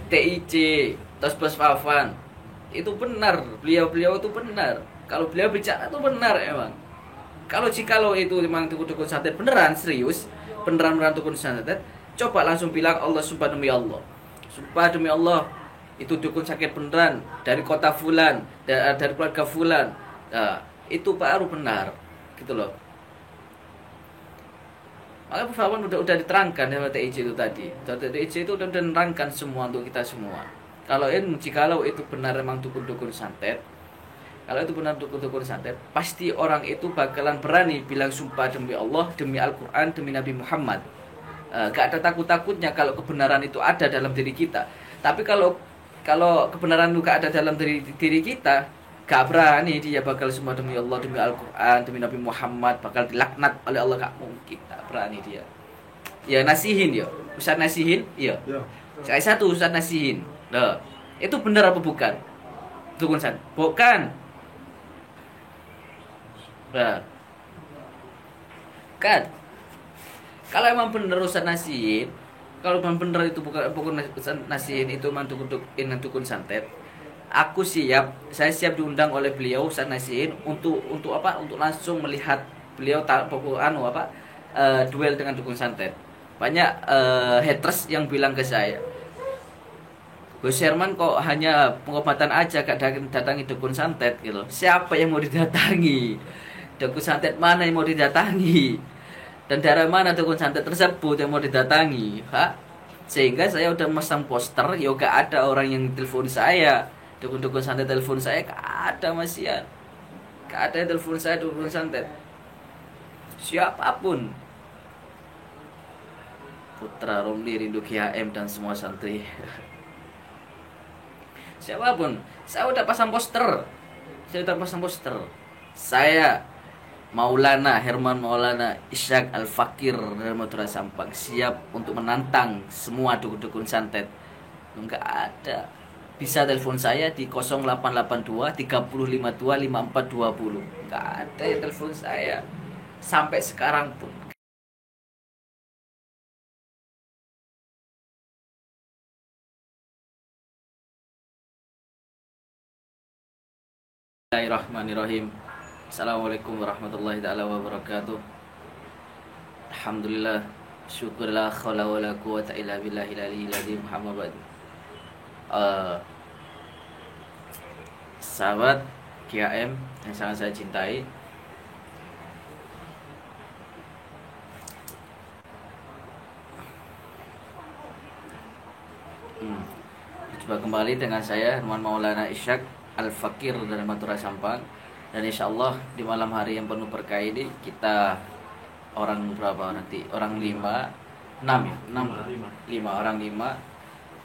TIC, Tosbos Fafan, itu benar, beliau itu benar. Kalau beliau bicara itu benar emang. Jikalau itu memang dukun santet beneran serius, beneran dukun santet, coba langsung bilang Allah sumpah demi Allah. Sumpah demi Allah, itu dukun sakit beneran dari kota fulan, dari keluarga fulan. Nah, itu baru benar, gitu loh. Maka Fafan udah diterangkan ya TIC itu tadi. TIC itu udah menerangkan semua untuk kita semua. Jikalau itu benar memang dukun-dukun santet, kalau itu benar dukun santet, pasti orang itu bakalan berani bilang sumpah demi Allah, demi Al-Quran, demi Nabi Muhammad. Gak ada takut-takutnya kalau kebenaran itu ada dalam diri kita. Tapi kalau kebenaran itu gak ada dalam diri kita, gak berani dia bakal sumpah demi Allah, demi Al-Quran, demi Nabi Muhammad, bakal dilaknat oleh Allah. Gak mungkin, gak berani dia. Ya nasihin ya, Ustaz nasihin, iya. Saya satu Ustaz nasihin. Nah, itu benar apa bukan? Dukun santet? Bukan. Nah, kan kalau emang bener Ustaz nasihin, kalau memang bener itu bukan Ustaz nasihin, itu memang dukun santet, saya siap diundang oleh beliau Ustaz nasihin untuk apa? Untuk langsung melihat beliau duel dengan dukun santet. Banyak haters yang bilang ke saya, Gus Herman kok hanya pengobatan aja, gak datangi dukun santet gitu. Siapa yang mau didatangi? Dukun santet mana yang mau didatangi? Dan daerah mana dukun santet tersebut yang mau didatangi? Sehingga saya udah masang poster, ya gak ada orang yang telepon saya. Dukun santet telepon saya, gak ada Mas Ian. Gak ada yang telepon saya dukun santet. Siapapun. Putra Romli, Rindu KHM dan semua santri. Siapapun, saya udah pasang poster. Saya Herman Maulana Ishak Al-Fakir dari Madura Sampang siap untuk menantang semua dukun santet. Enggak ada. Bisa telepon saya di 0882 3052 5420. Enggak ada yang telepon saya sampai sekarang pun. Bismillahirrahmanirrahim. Assalamualaikum warahmatullahi ta'ala wabarakatuh. Alhamdulillah, syukurlah, khawla wa la quwata illa billahil aliyyil azim. Muhammad sahabat KHM yang sangat saya cintai, coba kembali dengan saya Herman Maulana Ishak Al-Fakir dari Madura Sampang. Dan insya Allah di malam hari yang penuh berkah ini kita orang berapa nanti? Orang 5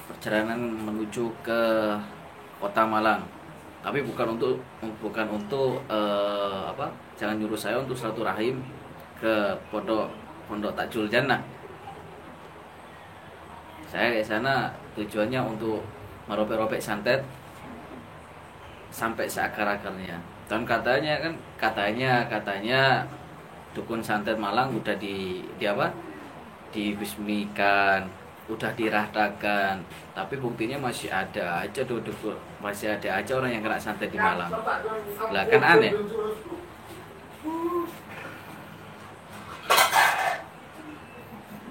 perjalanan menuju ke Kota Malang. Tapi bukan untuk jangan nyuruh saya untuk silaturahim ke Pondok Takjul Jannah. Saya ke sana tujuannya untuk meropek-ropek santet sampai seakar-akarnya. Dan katanya dukun santet Malang udah dibismikan, udah dirahtakan, tapi buktinya masih ada aja orang yang kena santet di Malang. Lah kan aneh.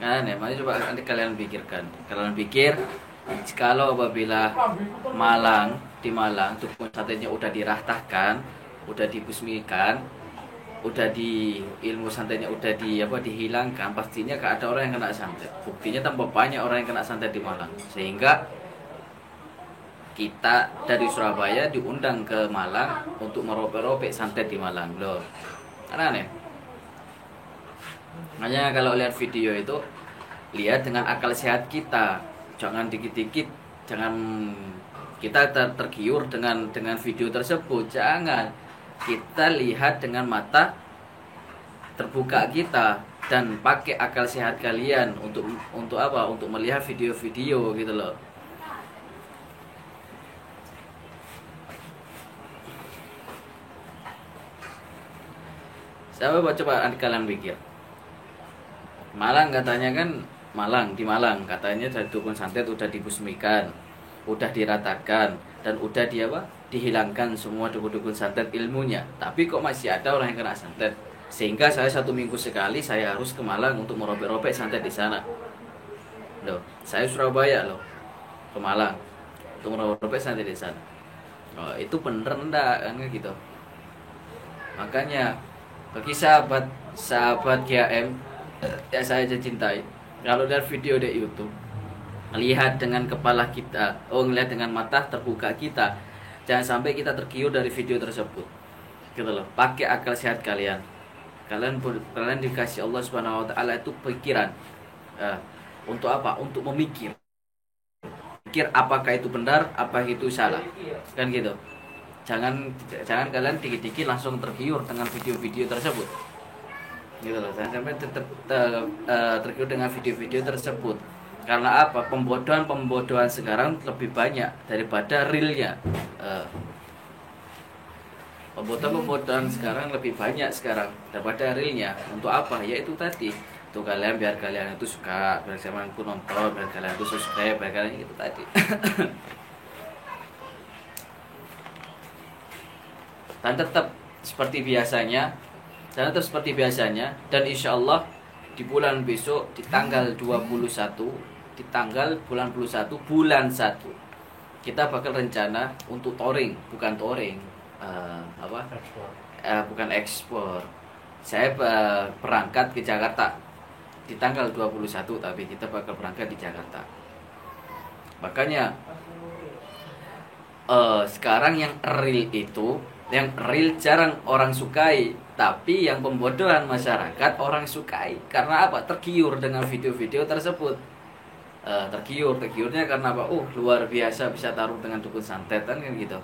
Makanya coba nanti kalian pikirkan. Kalian pikir, kalau apabila di Malang dukun santetnya udah dirahtakan, udah dibusmikan, ilmu santetnya udah dihilangkan, pastinya gak ada orang yang kena santet. Buktinya tambah banyak orang yang kena santet di Malang. Sehingga kita dari Surabaya diundang ke Malang untuk meropek-ropek santet di Malang. Loh, kan aneh. Makanya kalau lihat video itu, lihat dengan akal sehat kita. Jangan dikit-dikit, jangan kita tergiur dengan video tersebut. Jangan, kita lihat dengan mata terbuka kita dan pakai akal sehat kalian untuk melihat video-video gitu loh. Coba kalian pikir, di Malang katanya dari dukun santet udah dibusmikan, udah diratakan dan udah dihilangkan semua dukun-dukun santet ilmunya, tapi kok masih ada orang yang kena santet, sehingga saya 1 minggu sekali saya harus ke Malang untuk merobek-robek santet di sana. Loh, saya Surabaya loh ke Malang untuk merobek santet di sana. Oh, itu bener enggak kan gitu. Makanya bagi sahabat GAM yang saya cintai, kalau lihat video di YouTube, lihat dengan kepala kita, ngelihat dengan mata terbuka kita, jangan sampai kita tergiur dari video tersebut, gitu loh. Pakai akal sehat kalian. Kalian dikasih Allah Subhanahu Wa Taala itu pikiran, untuk apa? Untuk memikir, apakah itu benar, apa itu salah, kan gitu. Jangan kalian dikit-dikit langsung tergiur dengan video-video tersebut, gitu loh. Jangan sampai tergiur dengan video-video tersebut. Karena apa? Pembodohan sekarang lebih banyak daripada realnya. Pembodohan sekarang lebih banyak daripada realnya. Untuk apa? Yaitu tadi, tuh biar kalian itu suka, biar kalian itu nonton, biar kalian itu subscribe, biar kalian itu tadi. Dan tetap seperti biasanya, dan insya Allah di bulan besok, di tanggal 21, di tanggal bulan 1 kita bakal rencana untuk touring, bukan ekspor. Saya berangkat ke Jakarta di tanggal 21, tapi kita bakal berangkat di Jakarta. Makanya sekarang yang real jarang orang sukai, tapi yang pembodohan masyarakat orang sukai. Karena apa? Tergiur dengan video-video tersebut. Tergiurnya karena apa? Luar biasa, bisa taruh dengan dukun santet kan gitu.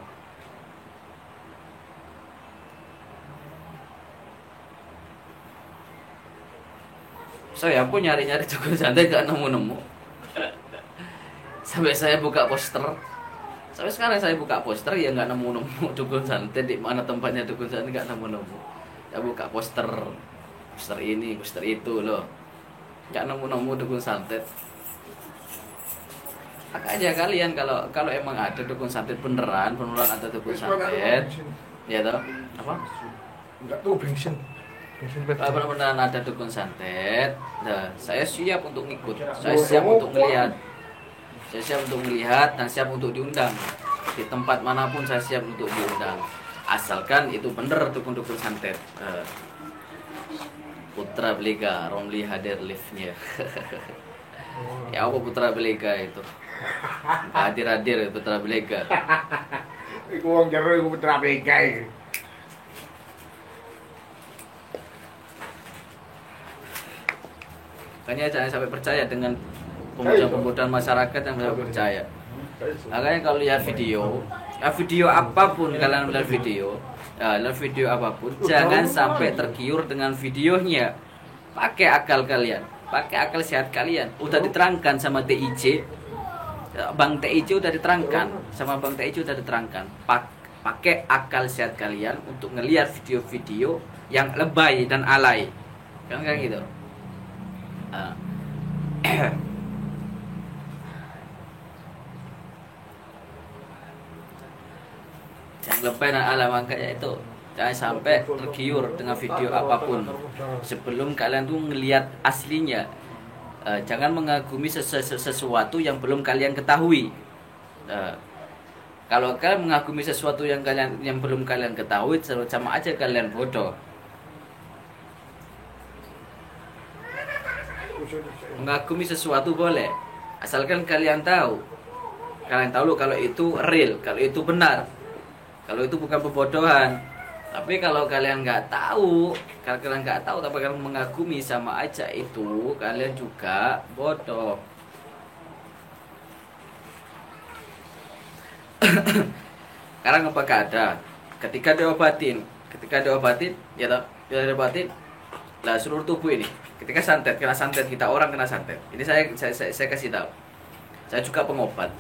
Saya pun nyari-nyari dukun santet gak nemu-nemu. Sampai saya buka poster. Sampai sekarang saya buka poster ya nggak nemu-nemu dukun santet, di mana tempatnya dukun santet nggak nemu-nemu. Ya buka poster ini, poster itu loh, nggak nemu-nemu dukun santet. Makanya kalian kalau emang ada dukun santet beneran ada dukun santet, ya toh apa? Enggak tuh bensin. Beneran ada dukun santet, nah saya siap untuk ngikut, saya siap untuk melihat. Saya siap untuk melihat dan siap untuk diundang. Di tempat manapun saya siap untuk diundang. Asalkan itu bener dukun-dukun santet. Putra Belega, Romli hadir liftnya. Ya apa Putra Belega itu? Hadir Putra Belega. Iku wong jero iku Putra Belega iki. Makanya jangan sampai percaya dengan pembodohan masyarakat yang tidak percaya. Makanya kalau lihat video apapun, kalian lihat video apapun, jangan sampai tergiur dengan videonya. Pakai akal kalian, pakai akal sehat kalian. Udah diterangkan sama TIC, Bang TIC udah diterangkan sama Bang TIC udah diterangkan. Pakai akal sehat kalian untuk ngelihat video-video yang lebay dan alay, kan kayak gitu. Yang lebay dan ala, makanya itu jangan sampai tergiur dengan video apapun sebelum kalian tuh ngelihat aslinya. Jangan mengagumi sesuatu yang belum kalian ketahui. Kalau kalian mengagumi sesuatu yang belum kalian ketahui, sama aja kalian bodoh. Mengagumi sesuatu boleh, asalkan kalian tahu kalau itu real, kalau itu benar, kalau itu bukan pembodohan. Tapi kalau kalian nggak tahu, tapi kalian mengagumi, sama aja itu kalian juga bodoh. Sekarang apakah ada? Ketika diobatin, ya toh, diobatin, lah seluruh tubuh ini. Ketika kena santet kita, orang kena santet. Ini saya kasih tahu. Saya juga pengobat.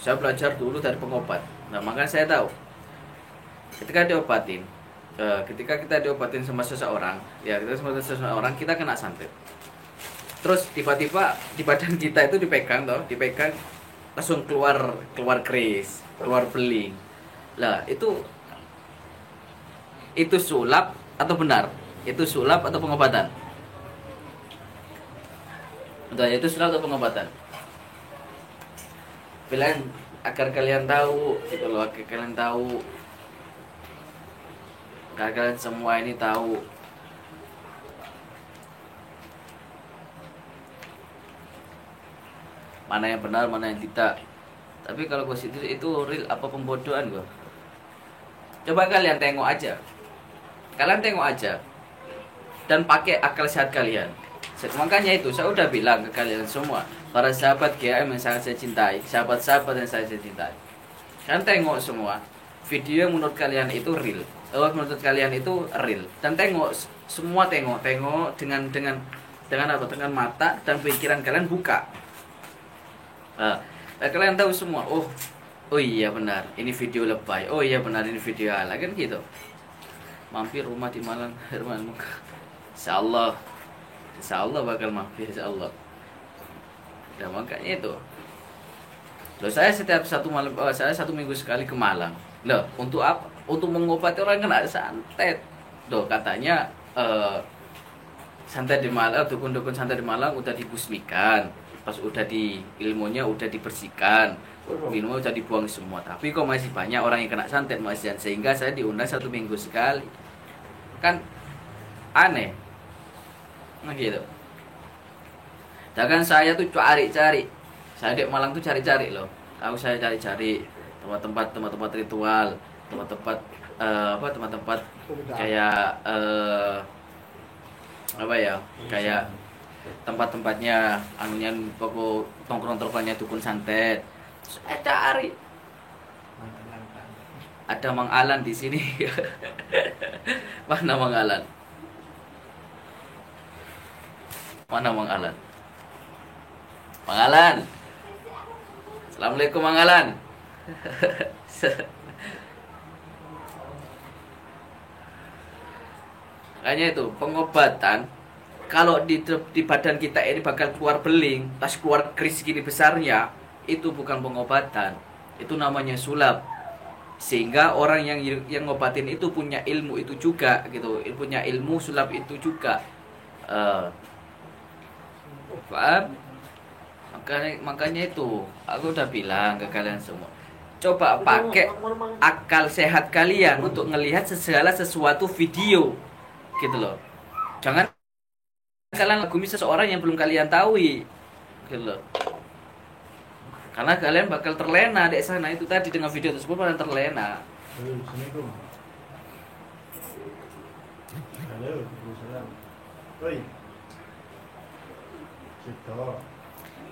Saya belajar dulu dari pengobat. Nah, makanya saya tahu. Ketika kita diobatin sama seseorang, kita kena santet. Terus tiba-tiba di badan kita itu dipegang langsung keluar keris, keluar beling. Lah itu sulap atau benar? Itu sulap atau pengobatan? Udah, itu sulap atau pengobatan? Pilihan agar kalian tahu gitu loh, agar kalian semua ini tahu mana yang benar, mana yang tidak. Tapi kalau gue situ itu real apa pembodohan gue. Coba kalian tengok aja. Dan pakai akal sehat kalian. Makanya itu saya udah bilang ke kalian semua, para sahabat GM yang sangat saya cintai, sahabat-sahabat yang saya cintai. Kalian tengok semua video yang menurut kalian itu real. Menurut kalian itu real. Dan tengok dengan apa? Dengan mata dan pikiran kalian buka. Kalian tahu semua. Oh iya benar, ini video lebay. Oh iya benar, ini video ala, kan gitu. Mampir rumah di Malang, Herman muka. Insyaallah bakal mampir, insyaallah. Dan makanya itu. Loh, saya setiap saya 1 minggu sekali ke Malang. Loh, untuk apa? Untuk mengobati orang kena santet. Loh, katanya santet di Malang, dukun-dukun santet di Malang udah dibusmikan. Pas ilmunya udah dibersihkan, ilmu udah dibuang semua. Tapi kok masih banyak orang yang kena santet, Mas Jan. Sehingga saya diundang 1 minggu sekali. Kan aneh. Nah gitu. Sedangkan saya tuh cari-cari. Saya di Malang tuh cari-cari loh. Tahu, saya cari-cari tempat-tempat ritual, tempat-tempat kayak kayak tempat-tempatnya anunya pokok tongkrong-tongkrongnya dukun santet. Saya cari. Ada Mang Alan di sini. Mana Mang Alan? Mana Mang Alan? Mang Alan. Assalamualaikum Mang Alan. Makanya itu pengobatan. Kalau di badan kita ini bakal keluar beling, tas keluar keris gini besarnya, itu bukan pengobatan. Itu namanya sulap. Sehingga orang yang ngobatin itu punya ilmu itu juga gitu, punya ilmu sulap itu juga. Paham? Makanya itu aku udah bilang ke kalian semua, coba pakai akal sehat kalian untuk ngelihat segala sesuatu video gitu loh. Jangan kalian ngagumi seseorang yang belum kalian tahu gitu loh. Karena kalian bakal terlena di sana. Itu tadi dengan video tersebut kalian terlena.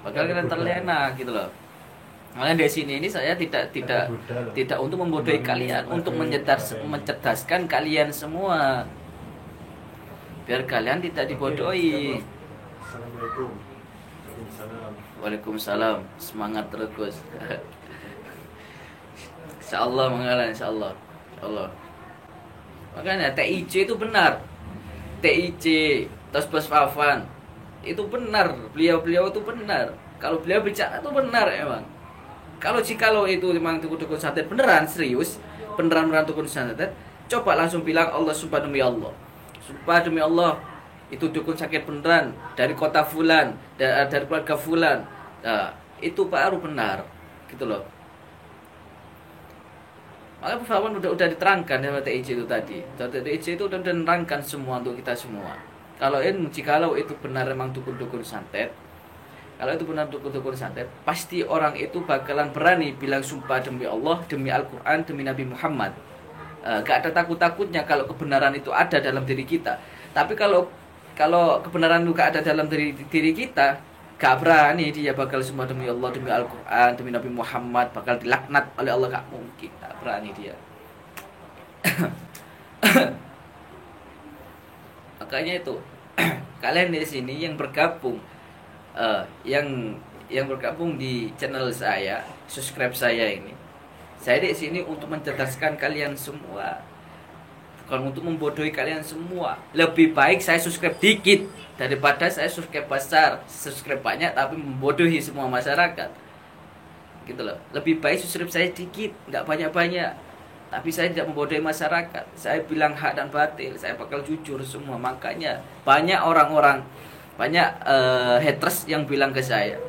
Bakal kalian terlena gitu loh. Makanya di sini ini saya tidak untuk membodohi kalian, untuk mencerdaskan kalian semua. Biar kalian tidak dibodohi. Assalamualaikum. Waalaikumsalam. Semangat terus. Insyaallah mengalah, insyaallah. Makanya TIC itu benar. TIC, Tasbas Fafan itu benar. Beliau itu benar. Kalau beliau bicara itu benar emang. Jikalau itu memang dukun santet beneran serius, beneran dukun santet, coba langsung bilang Allah sumpah demi Allah. Sumpah demi Allah, itu dukun sakit beneran dari kota fulan, dari keluarga fulan. Nah, itu baru benar, gitu loh. Makanya Pak udah diterangkan sama TIC itu tadi. TIC itu udah menerangkan semua untuk kita semua. Jikalau itu benar memang dukun santet, pasti orang itu bakalan berani bilang sumpah demi Allah, demi Al-Quran, demi Nabi Muhammad. Gak ada takut-takutnya kalau kebenaran itu ada dalam diri kita. Tapi kalau kebenaran itu gak ada dalam diri kita, gak berani dia bakal sumpah demi Allah, demi Al-Quran, demi Nabi Muhammad, bakal dilaknat oleh Allah. Gak mungkin, gak berani dia. Makanya itu kalian di sini yang bergabung, yang bergabung di channel saya, subscribe saya ini. Saya di sini untuk mencerdaskan kalian semua, bukan untuk membodohi kalian semua. Lebih baik saya subscribe dikit daripada saya subscribe besar, subscribe banyak tapi membodohi semua masyarakat. gitu loh. Lebih baik subscribe saya dikit, nggak banyak-banyak, tapi saya tidak membodohi masyarakat. Saya bilang hak dan batil, saya bakal jujur semua. Makanya banyak orang-orang, banyak haters yang bilang ke saya,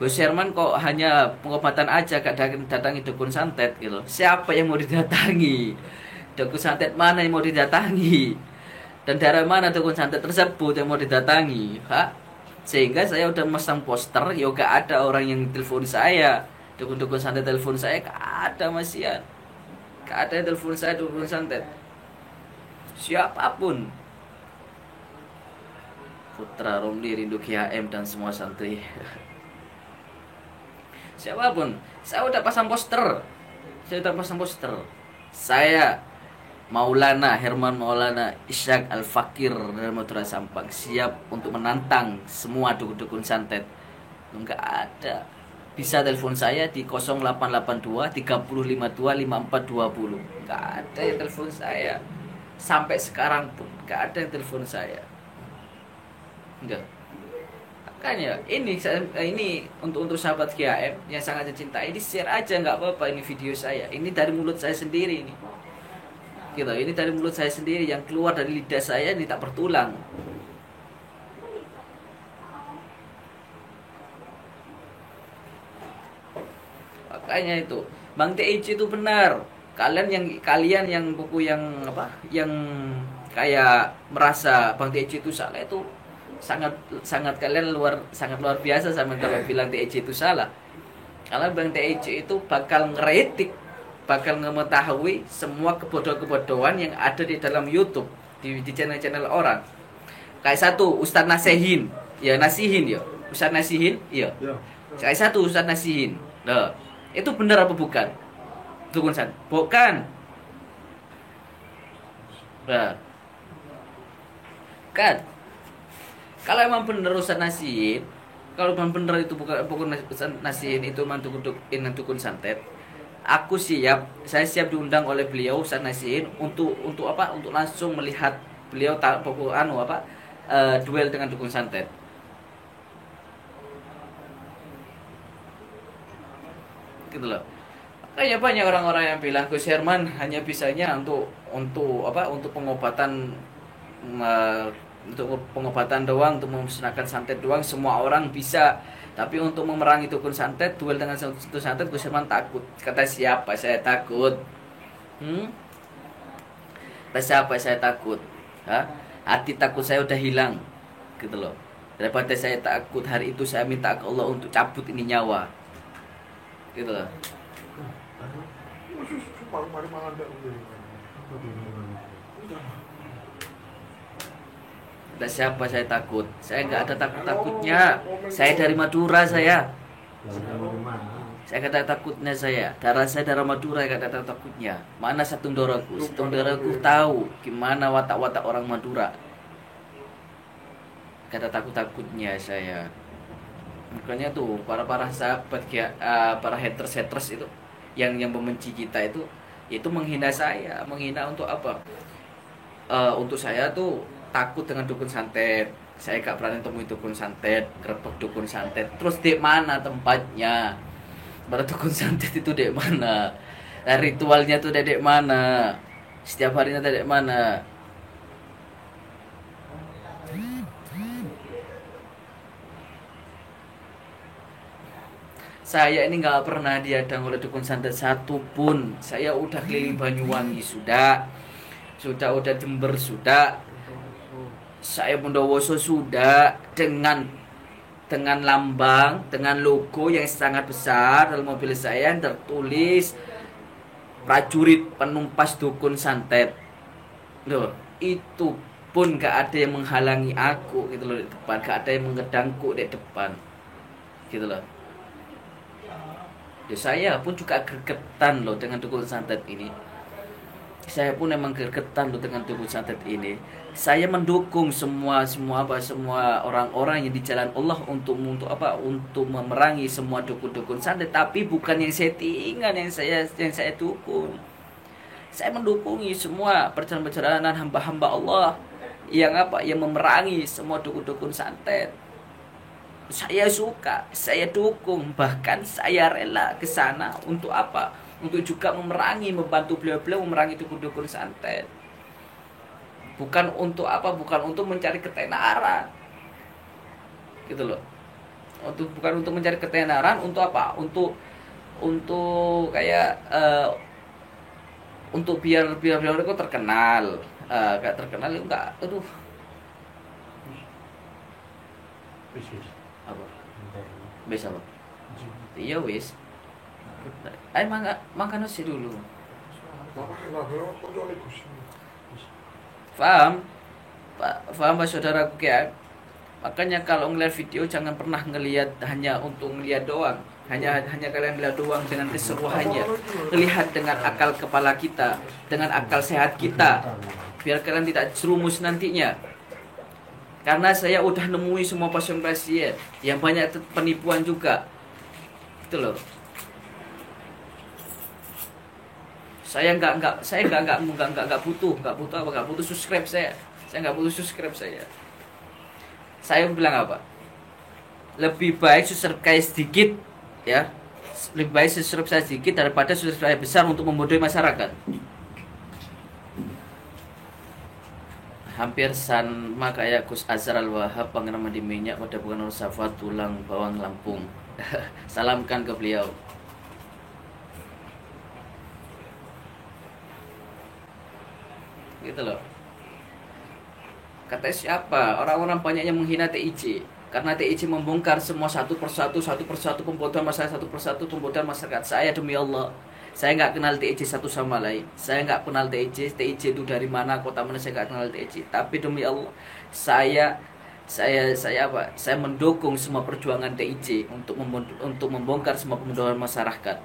Gus Herman kok hanya pengobatan aja, gak datangi dukun santet gitu. Siapa yang mau didatangi? Dukun santet mana yang mau didatangi? Dan daerah mana dukun santet tersebut yang mau didatangi? Sehingga saya udah masang poster, ya gak ada orang yang telepon saya. Dukun-dukun santet telepon saya, gak ada Mas Ian. Gak ada yang telepon saya dukun santet. Siapapun. Putra Romli, Rindu KHM dan semua santri. Siapapun, saya udah pasang poster. Saya Maulana Herman Maulana Ishak Al-Fakir dari Madura Sampang siap untuk menantang semua dukun-dukun santet. Enggak ada. Bisa telepon saya di 0882 3052 5420. Enggak ada yang telepon saya. Sampai sekarang pun enggak ada yang telepon saya. Enggak. Makanya ini untuk sahabat GAM yang sangat dicintai, ini share aja nggak apa-apa ini video saya. Ini dari mulut saya sendiri ini. Gitu, ini dari mulut saya sendiri yang keluar dari lidah saya, ini tak bertulang. Makanya itu, Bang TIC itu benar. Kalian yang buku yang apa? Yang kayak merasa Bang TIC itu salah itu sangat kalian sangat luar biasa sama kalau bilang TIC itu salah. Karena Bang TIC itu bakal ngeritik, bakal mengetahui semua kebodohan-kebodohan yang ada di dalam YouTube, di channel-channel orang. Kayak satu Ustadz Nasihin, ya Nasihin ya, Ustadz Nasihin, ya. Kayak satu Ustadz Nasihin. Nah, itu benar apa bukan? Dukun santet. Bukan. Nah. Kan kalau emang bener Ustadz Nasihin, kalau emang bener itu bukan Ustadz Nasihin itu memang dukun santet, saya siap diundang oleh beliau Ustadz Nasihin untuk apa? Untuk langsung melihat beliau duel dengan dukun santet. Gitu loh. Kayak banyak orang-orang yang bilang Gus Herman hanya bisanya untuk pengobatan untuk pengobatan doang, untuk memusnahkan santet doang, semua orang bisa. Tapi untuk memerangi dukun santet, duel dengan dukun santet, Gus Herman takut. Kata siapa saya takut? Kata siapa saya takut? Hati takut saya udah hilang, gitu loh. Daripada saya takut, hari itu saya minta ke Allah untuk cabut ini nyawa, gitu loh. Kata siapa saya takut? Saya nggak ada takutnya. Saya dari Madura saya kata takutnya saya. Darah saya darah Madura, kata takutnya. Mana Satung Doraku tahu gimana watak-watak orang Madura. Kata takutnya saya. Makanya tuh para sahabat para haters itu yang membenci kita itu menghina saya. Menghina untuk apa? Untuk saya tuh takut dengan dukun santet. Saya gak berani temui dukun santet, gerbek dukun santet. Terus di mana tempatnya? Pada dukun santet itu di mana? Ritualnya tuh di mana? Setiap harinya di mana? Saya ini gak pernah diadang oleh dukun santet satupun. Saya udah keliling Banyuwangi sudah Jember sudah. Saya Bondowoso sudah, dengan lambang, dengan logo yang sangat besar dalam mobil saya yang tertulis prajurit penumpas dukun santet. Loh, itu pun gak ada yang menghalangi aku gitu loh di depan, gak ada yang mengedangku di depan, gitu loh. Ya, saya pun juga gregetan loh dengan dukun santet ini. Saya pun emang gregetan loh dengan dukun santet ini. Saya mendukung semua orang-orang yang di jalan Allah untuk memerangi semua dukun-dukun santet, tapi bukan yang settingan yang saya dukung. Saya mendukungi semua perjalanan hamba-hamba Allah yang memerangi semua dukun-dukun santet. Saya suka, saya dukung, bahkan saya rela ke sana untuk apa? Untuk juga memerangi, membantu beliau-beliau memerangi dukun-dukun santet. Bukan untuk apa? Bukan untuk mencari ketenaran. Gitu loh. Bukan untuk mencari ketenaran, untuk apa? Untuk kayak untuk biar mereka terkenal. Kayak terkenal enggak. Aduh. Apa? Bisa apa? Iya wis. Ayo makan nasi dulu. Paham? Paham Pak saudaraku ya? Makanya kalau ngeliat video jangan pernah ngelihat hanya untuk ngelihat doang. Hanya kalian ngelihat doang dengan keseluruhannya. Lihat dengan akal kepala kita, dengan akal sehat kita. Biar kalian tidak jerumus nantinya. Karena saya udah nemui semua pasien-pasien yang banyak penipuan juga. Gitu loh. Saya nggak butuh subscribe saya. Saya nggak butuh subscribe saya. Saya bilang apa? Lebih baik subscribe sedikit, ya. Lebih baik subscribe sedikit daripada subscribe besar untuk membodohi masyarakat. Hampir sama kayak Gus Azhar Al-Wahab, pengenama di minyak pada bukan Safat tulang bawang Lampung. Salamkan ke beliau. Gitu loh. Kata siapa? Orang-orang banyak yang menghina TIC. Karena TIC membongkar semua satu persatu pembodohan masyarakat, satu persatu pembodohan masyarakat. Saya demi Allah, saya nggak kenal TIC satu sama lain. Saya nggak kenal TIC itu dari mana, kota mana, saya nggak kenal TIC. Tapi demi Allah, saya mendukung semua perjuangan TIC untuk membongkar semua pembodohan masyarakat.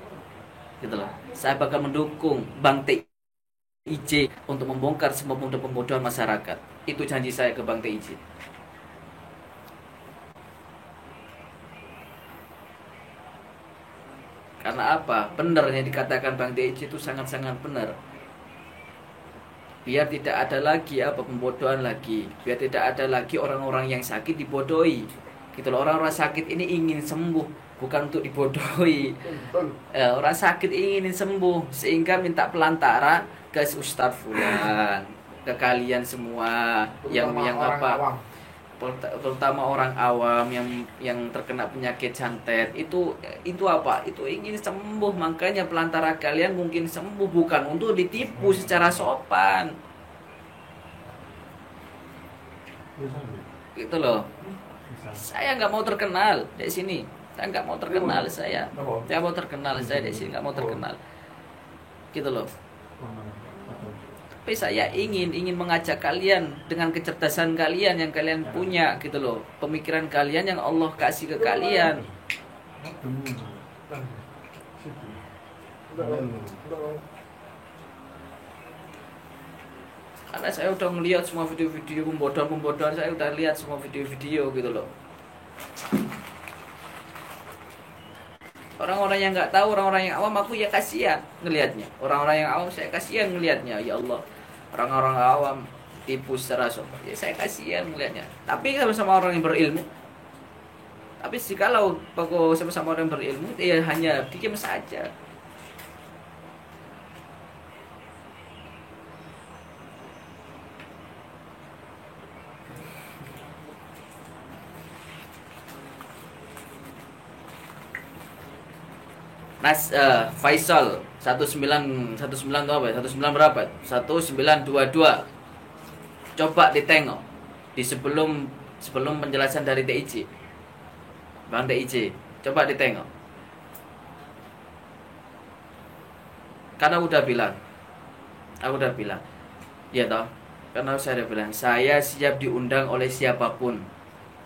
Gitu loh. Saya bakal mendukung Bang TIC untuk membongkar semua pembodohan masyarakat. Itu janji saya ke Bang TIC. Karena apa? Benar yang dikatakan Bang TIC itu sangat-sangat benar. Biar tidak ada lagi pembodohan lagi. Biar tidak ada lagi orang-orang yang sakit dibodohi. Gitu loh. Orang-orang sakit ini ingin sembuh, bukan untuk dibodohi. Orang sakit ingin sembuh, sehingga minta pelantara ke Ustadz Fulan, ke kalian semua yang apa? Terutama orang awam yang terkena penyakit santet itu apa? Itu ingin sembuh, makanya pelantara kalian mungkin sembuh, bukan untuk ditipu secara sopan. Gitu loh. Saya nggak mau terkenal di sini. Saya nggak mau terkenal saya. Saya mau terkenal saya di sini, nggak mau terkenal. Gitu loh. Tapi saya ingin mengajak kalian dengan kecerdasan kalian yang kalian punya, gitu loh. Pemikiran kalian yang Allah kasih ke kalian. Karena saya udah ngeliat semua video-video pembodohan, saya udah lihat semua video-video gitu loh. Orang-orang yang nggak tahu, orang-orang yang awam, aku ya kasihan ngelihatnya. Orang-orang yang awam saya kasihan ngelihatnya. Ya Allah, orang-orang awam tipu secara sopan, ya saya kasihan ngelihatnya. Tapi sama-sama orang yang berilmu. Tapi jikalau sama-sama orang yang berilmu, ya hanya diam saja. Faisal 19 itu apa? 19 berapa? 1922. Coba ditengok di sebelum penjelasan dari TIC. Bang TIC, coba ditengok. Karena aku udah bilang. Ya toh? Karena saya udah bilang, saya siap diundang oleh siapapun.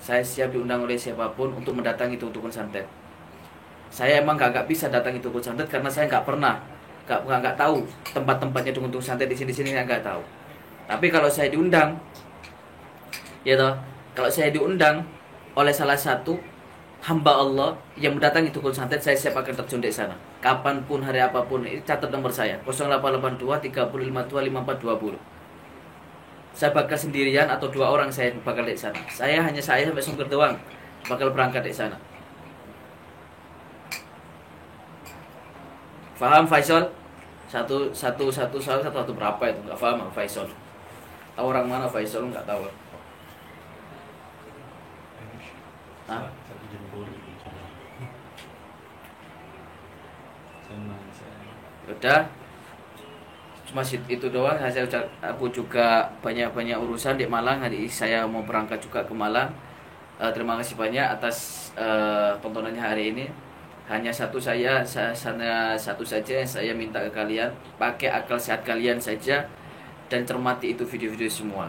Saya siap diundang oleh siapapun untuk mendatangi dukun santet. Saya emang nggak bisa datang itu dukun santet karena saya nggak tahu tempat-tempatnya dukun santet di sini nggak tahu. Tapi kalau saya diundang, ya toh, kalau saya diundang oleh salah satu hamba Allah yang mendatangi dukun santet, saya siap akan terjun di sana. Kapanpun, hari apapun, ini catat nomor saya 0882 352 5420. Saya bakal sendirian atau 2 orang saya bakal di sana. Saya sampai sungker doang. bakal berangkat di sana. Faham Faisal? Satu berapa itu? Nggak paham Faisal. Tahu orang mana Faisal? Nggak tahu. Hah? Udah. Cuma itu doang. Aku juga banyak urusan di Malang. Hari ini saya mau berangkat juga ke Malang. Terima kasih banyak atas tontonannya hari ini. Hanya satu saja yang saya minta ke kalian, pakai akal sehat kalian saja dan cermati itu video-video semua.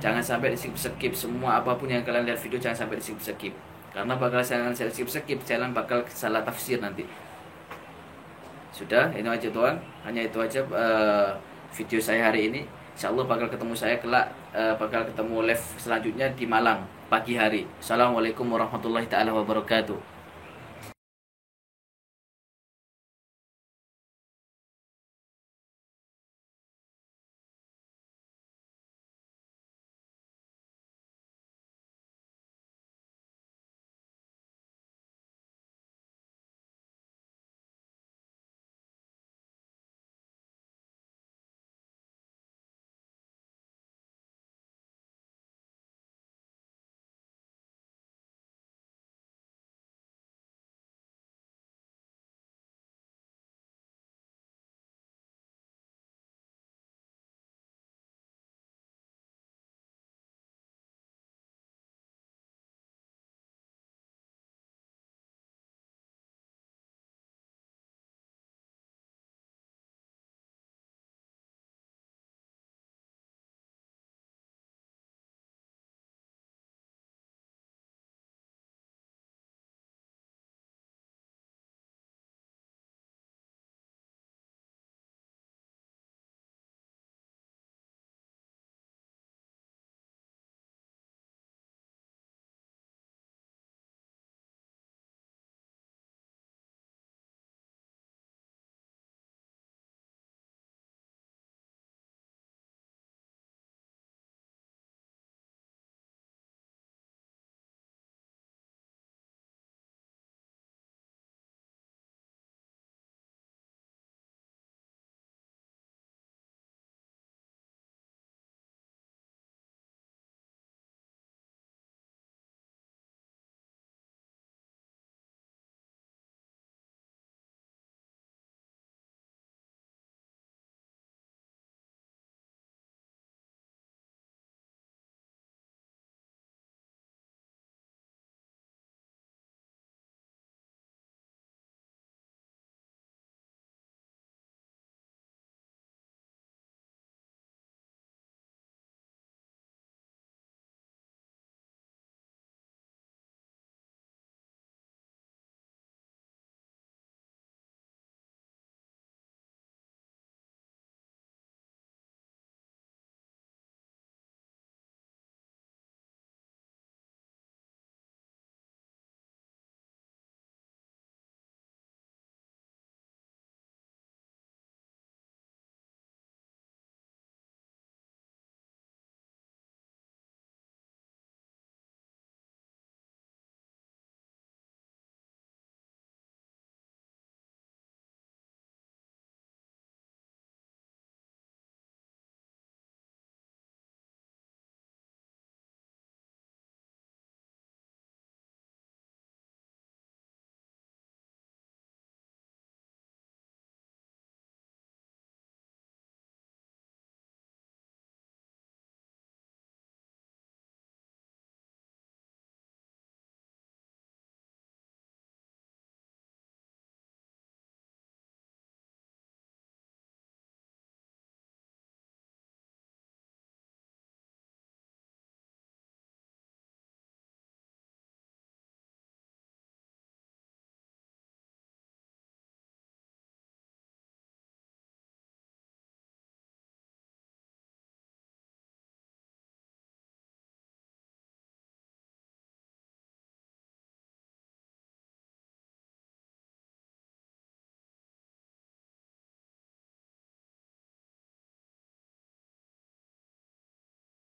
Jangan sampai di-skip semua, apapun yang kalian lihat video jangan sampai di-skip. Karena bakal saya skip, jalan bakal salah tafsir nanti. Sudah, ini aja doang. Hanya itu aja video saya hari ini. Insyaallah bakal ketemu saya kelak, bakal ketemu live selanjutnya di Malang pagi hari. Assalamualaikum warahmatullahi taala wabarakatuh.